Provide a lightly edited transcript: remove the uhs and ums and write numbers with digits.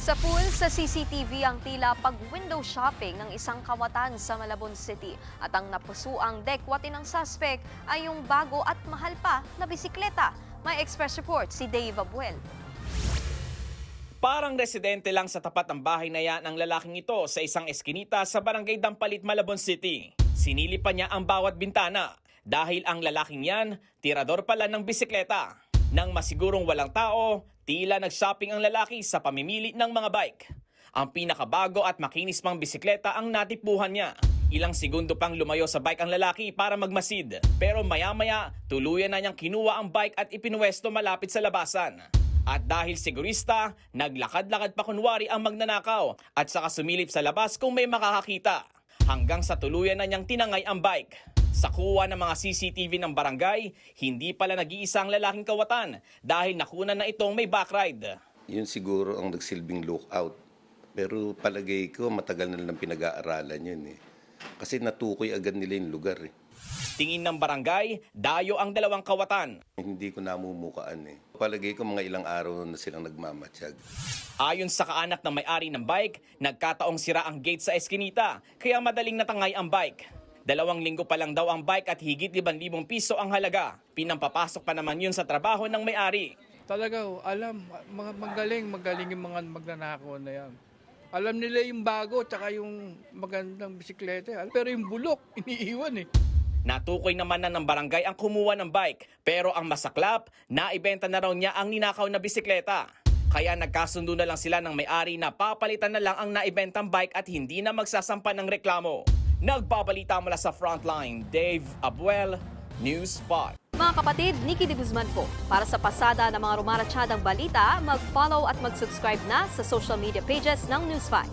Sa pool sa CCTV ang tila pag-window shopping ng isang kawatan sa Malabon City. At ang napusuang dekwati ng suspect ay yung bago at mahal pa na bisikleta. May express report si Dave Abuel. Parang residente lang sa tapat ng bahay na yan ang lalaking ito sa isang eskinita sa Barangay Dampalit, Malabon City. Sinilipan niya ang bawat bintana dahil ang lalaking yan, tirador pala ng bisikleta. Nang masigurong walang tao, tila nag-shopping ang lalaki sa pamimili ng mga bike. Ang pinakabago at makinis pang bisikleta ang natipuhan niya. Ilang segundo pang lumayo sa bike ang lalaki para magmasid. Pero maya-maya, tuluyan na niyang kinuha ang bike at ipinuwesto malapit sa labasan. At dahil sigurista, naglakad-lakad pa kunwari ang magnanakaw at saka sumilip sa labas kung may makakakita. Hanggang sa tuluyan na niyang tinangay ang bike. Sa kuha ng mga CCTV ng barangay, hindi pala nag-iisa ang lalaking kawatan dahil nakunan na itong may backride. Yun siguro ang nagsilbing lookout. Pero palagay ko matagal na lang pinag-aaralan yun eh. Kasi natukoy agad nila yung lugar eh. Tingin ng barangay, dayo ang dalawang kawatan. Hindi ko namumukaan eh. Palagay ko mga ilang araw na silang nagmamatsyag. Ayon sa kaanak ng may-ari ng bike, nagkataong sira ang gate sa eskinita, kaya madaling natangay ang bike. 2 linggo pa lang daw ang bike at higit 5,000 piso ang halaga. Pinampapasok pa naman yun sa trabaho ng may-ari. Talaga, alam, magaling yung mga magnanakaw na yan. Alam nila yung bago, tsaka yung magandang bisikleta. Pero yung bulok, iniiwan eh. Natukoy naman na ng barangay ang kumuha ng bike, pero ang masaklap, naibenta na raw niya ang ninakaw na bisikleta. Kaya nagkasundo na lang sila ng may-ari na papalitan na lang ang naibentang bike at hindi na magsasampa ng reklamo. Nagbabalita mula sa Frontline, Dave Abuel, News 5. Mga kapatid, Nikki de Guzman po. Para sa pasada ng mga rumaratsyadang balita, mag-follow at mag-subscribe na sa social media pages ng News 5.